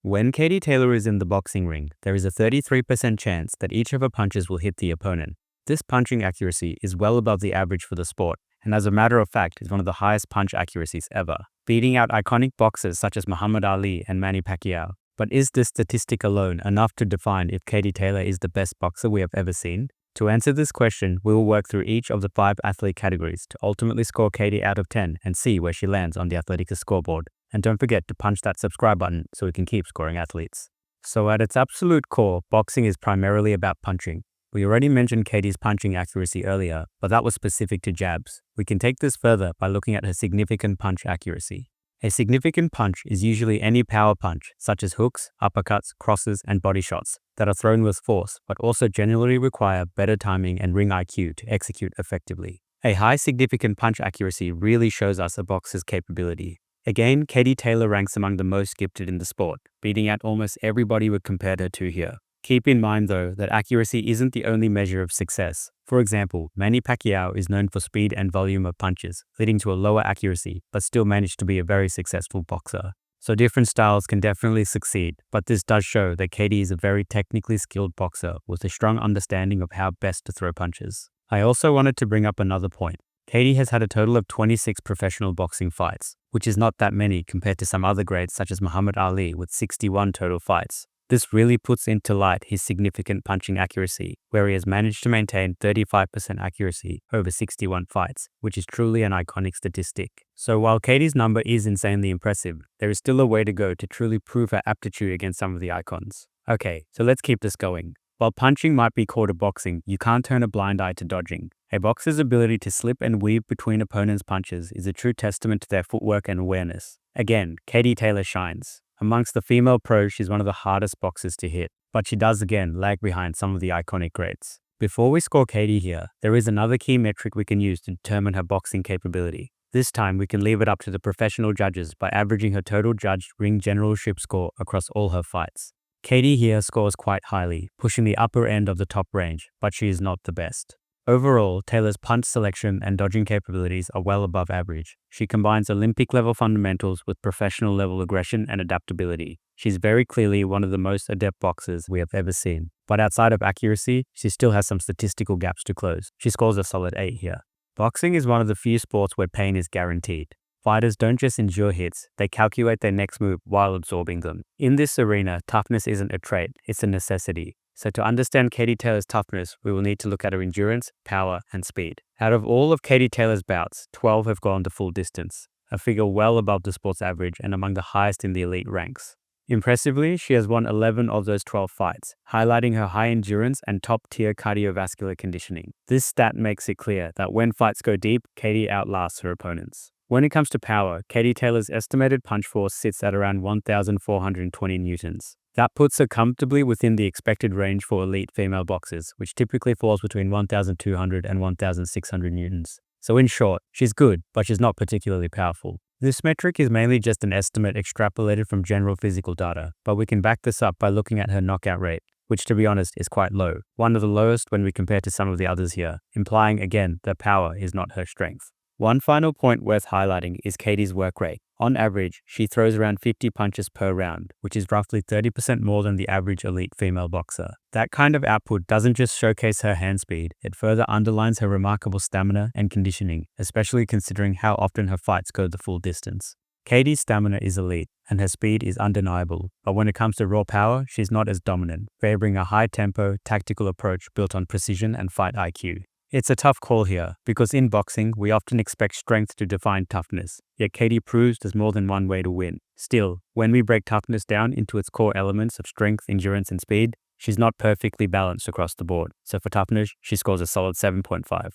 When Katie Taylor is in the boxing ring, there is a 33% chance that each of her punches will hit the opponent. This punching accuracy is well above the average for the sport, and as a matter of fact is one of the highest punch accuracies ever, beating out iconic boxers such as Muhammad Ali and Manny Pacquiao. But is this statistic alone enough to define if Katie Taylor is the best boxer we have ever seen? To answer this question, we will work through each of the 5 athlete categories to ultimately score Katie out of 10 and see where she lands on the Athletica scoreboard. And don't forget to punch that subscribe button so we can keep scoring athletes. So at its absolute core, boxing is primarily about punching. We already mentioned Katie's punching accuracy earlier, but that was specific to jabs. We can take this further by looking at her significant punch accuracy. A significant punch is usually any power punch, such as hooks, uppercuts, crosses, and body shots, that are thrown with force, but also generally require better timing and ring IQ to execute effectively. A high significant punch accuracy really shows us a boxer's capability. Again, Katie Taylor ranks among the most gifted in the sport, beating out almost everybody we compared her to here. Keep in mind though that accuracy isn't the only measure of success. For example, Manny Pacquiao is known for speed and volume of punches, leading to a lower accuracy, but still managed to be a very successful boxer. So different styles can definitely succeed, but this does show that Katie is a very technically skilled boxer with a strong understanding of how best to throw punches. I also wanted to bring up another point. Katie has had a total of 26 professional boxing fights, which is not that many compared to some other greats such as Muhammad Ali with 61 total fights. This really puts into light his significant punching accuracy, where he has managed to maintain 35% accuracy over 61 fights, which is truly an iconic statistic. So while Katie's number is insanely impressive, there is still a way to go to truly prove her aptitude against some of the icons. Okay, so let's keep this going. While punching might be core to boxing, you can't turn a blind eye to dodging. A boxer's ability to slip and weave between opponents' punches is a true testament to their footwork and awareness. Again, Katie Taylor shines. Amongst the female pros, she's one of the hardest boxers to hit, but she does again lag behind some of the iconic greats. Before we score Katie here, there is another key metric we can use to determine her boxing capability. This time we can leave it up to the professional judges by averaging her total judged ring generalship score across all her fights. Katie here scores quite highly, pushing the upper end of the top range, but she is not the best. Overall, Taylor's punch selection and dodging capabilities are well above average. She combines Olympic-level fundamentals with professional-level aggression and adaptability. She's very clearly one of the most adept boxers we have ever seen. But outside of accuracy, she still has some statistical gaps to close. She scores a solid 8 here. Boxing is one of the few sports where pain is guaranteed. Fighters don't just endure hits, they calculate their next move while absorbing them. In this arena, toughness isn't a trait, it's a necessity. So to understand Katie Taylor's toughness, we will need to look at her endurance, power, and speed. Out of all of Katie Taylor's bouts, 12 have gone the full distance, a figure well above the sport's average and among the highest in the elite ranks. Impressively, she has won 11 of those 12 fights, highlighting her high endurance and top-tier cardiovascular conditioning. This stat makes it clear that when fights go deep, Katie outlasts her opponents. When it comes to power, Katie Taylor's estimated punch force sits at around 1,420 newtons. That puts her comfortably within the expected range for elite female boxers, which typically falls between 1,200 and 1,600 newtons. So in short, she's good, but she's not particularly powerful. This metric is mainly just an estimate extrapolated from general physical data, but we can back this up by looking at her knockout rate, which to be honest is quite low, one of the lowest when we compare to some of the others here, implying again that power is not her strength. One final point worth highlighting is Katie's work rate. On average, she throws around 50 punches per round, which is roughly 30% more than the average elite female boxer. That kind of output doesn't just showcase her hand speed, it further underlines her remarkable stamina and conditioning, especially considering how often her fights go the full distance. Katie's stamina is elite, and her speed is undeniable, but when it comes to raw power, she's not as dominant, favoring a high-tempo, tactical approach built on precision and fight IQ. It's a tough call here, because in boxing, we often expect strength to define toughness, yet Katie proves there's more than one way to win. Still, when we break toughness down into its core elements of strength, endurance, and speed, she's not perfectly balanced across the board, so for toughness, she scores a solid 7.5.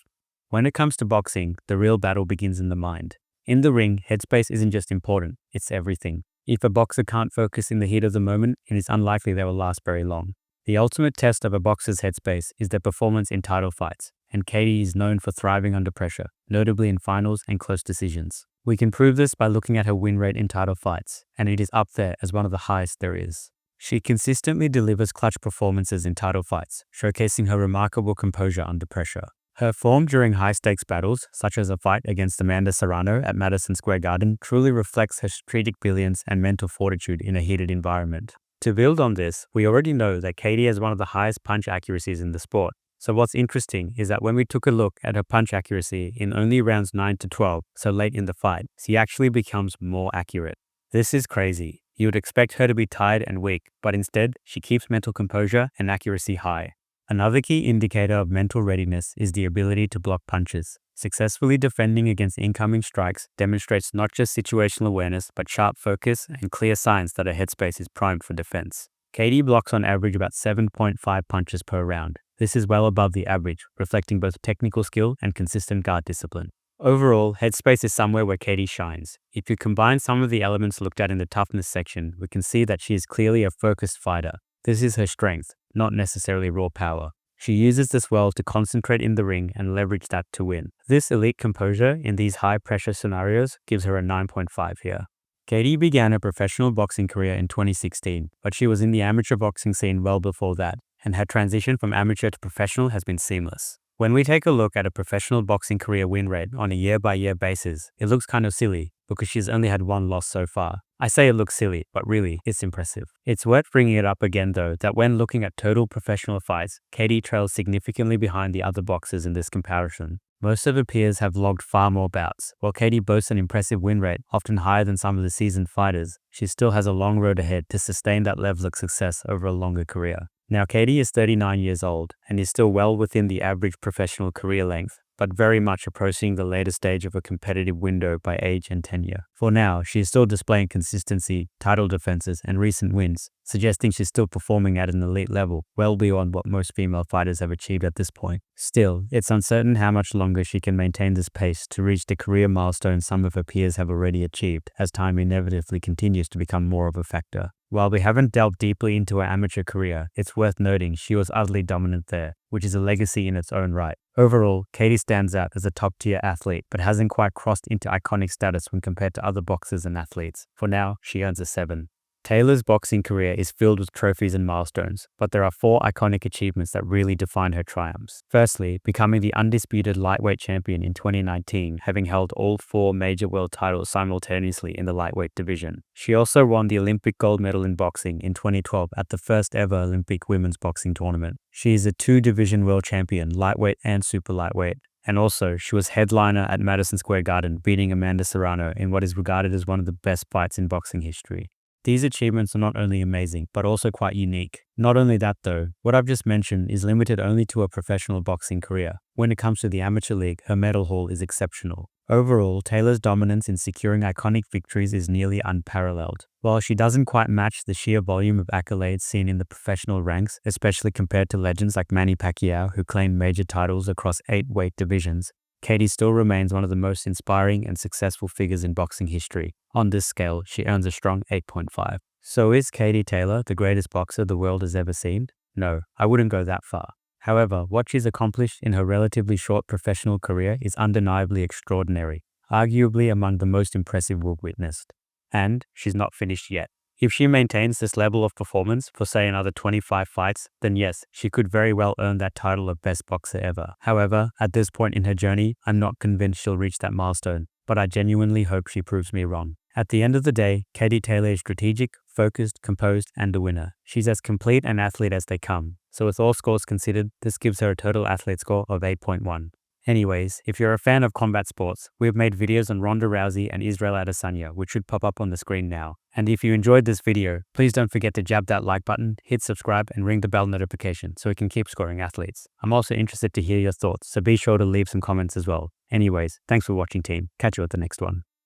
When it comes to boxing, the real battle begins in the mind. In the ring, headspace isn't just important, it's everything. If a boxer can't focus in the heat of the moment, it is unlikely they will last very long. The ultimate test of a boxer's headspace is their performance in title fights, and Katie is known for thriving under pressure, notably in finals and close decisions. We can prove this by looking at her win rate in title fights, and it is up there as one of the highest there is. She consistently delivers clutch performances in title fights, showcasing her remarkable composure under pressure. Her form during high-stakes battles, such as a fight against Amanda Serrano at Madison Square Garden, truly reflects her strategic brilliance and mental fortitude in a heated environment. To build on this, we already know that Katie has one of the highest punch accuracies in the sport. So what's interesting is that when we took a look at her punch accuracy in only rounds 9 to 12, so late in the fight, she actually becomes more accurate. This is crazy. You would expect her to be tired and weak, but instead, she keeps mental composure and accuracy high. Another key indicator of mental readiness is the ability to block punches. Successfully defending against incoming strikes demonstrates not just situational awareness, but sharp focus and clear signs that her headspace is primed for defense. Katie blocks on average about 7.5 punches per round. This is well above the average, reflecting both technical skill and consistent guard discipline. Overall, Headspace is somewhere where Katie shines. If you combine some of the elements looked at in the toughness section, we can see that she is clearly a focused fighter. This is her strength, not necessarily raw power. She uses this well to concentrate in the ring and leverage that to win. This elite composure in these high-pressure scenarios gives her a 9.5 here. Katie began her professional boxing career in 2016, but she was in the amateur boxing scene well before that, and her transition from amateur to professional has been seamless. When we take a look at a professional boxing career win rate on a year-by-year basis, it looks kind of silly because she's only had one loss so far. I say it looks silly, but really, it's impressive. It's worth bringing it up again though that when looking at total professional fights, Katie trails significantly behind the other boxers in this comparison. Most of her peers have logged far more bouts. While Katie boasts an impressive win rate, often higher than some of the seasoned fighters, she still has a long road ahead to sustain that level of success over a longer career. Now, Katie is 39 years old and is still well within the average professional career length, but very much approaching the later stage of a competitive window by age and tenure. For now, she is still displaying consistency, title defenses, and recent wins, suggesting she's still performing at an elite level, well beyond what most female fighters have achieved at this point. Still, it's uncertain how much longer she can maintain this pace to reach the career milestone some of her peers have already achieved, as time inevitably continues to become more of a factor. While we haven't delved deeply into her amateur career, it's worth noting she was utterly dominant there, which is a legacy in its own right. Overall, Katie stands out as a top-tier athlete, but hasn't quite crossed into iconic status when compared to other boxers and athletes. For now, she earns a 7. Taylor's boxing career is filled with trophies and milestones, but there are 4 iconic achievements that really define her triumphs. Firstly, becoming the undisputed lightweight champion in 2019, having held all 4 major world titles simultaneously in the lightweight division. She also won the Olympic gold medal in boxing in 2012 at the first ever Olympic women's boxing tournament. She is a 2-division world champion, lightweight and super lightweight. And also, she was headliner at Madison Square Garden, beating Amanda Serrano in what is regarded as one of the best fights in boxing history. These achievements are not only amazing, but also quite unique. Not only that though, what I've just mentioned is limited only to a professional boxing career. When it comes to the amateur league, her medal haul is exceptional. Overall, Taylor's dominance in securing iconic victories is nearly unparalleled. While she doesn't quite match the sheer volume of accolades seen in the professional ranks, especially compared to legends like Manny Pacquiao who claimed major titles across 8 weight divisions, Katie still remains one of the most inspiring and successful figures in boxing history. On this scale, she earns a strong 8.5. So is Katie Taylor the greatest boxer the world has ever seen? No, I wouldn't go that far. However, what she's accomplished in her relatively short professional career is undeniably extraordinary, arguably among the most impressive we've witnessed. And she's not finished yet. If she maintains this level of performance for say another 25 fights, then yes, she could very well earn that title of best boxer ever. However, at this point in her journey, I'm not convinced she'll reach that milestone, but I genuinely hope she proves me wrong. At the end of the day, Katie Taylor is strategic, focused, composed, and a winner. She's as complete an athlete as they come. So with all scores considered, this gives her a total athlete score of 8.1. Anyways, if you're a fan of combat sports, we've made videos on Ronda Rousey and Israel Adesanya, which should pop up on the screen now. And if you enjoyed this video, please don't forget to jab that like button, hit subscribe, and ring the bell notification so we can keep scoring athletes. I'm also interested to hear your thoughts, so be sure to leave some comments as well. Anyways, thanks for watching team. Catch you at the next one.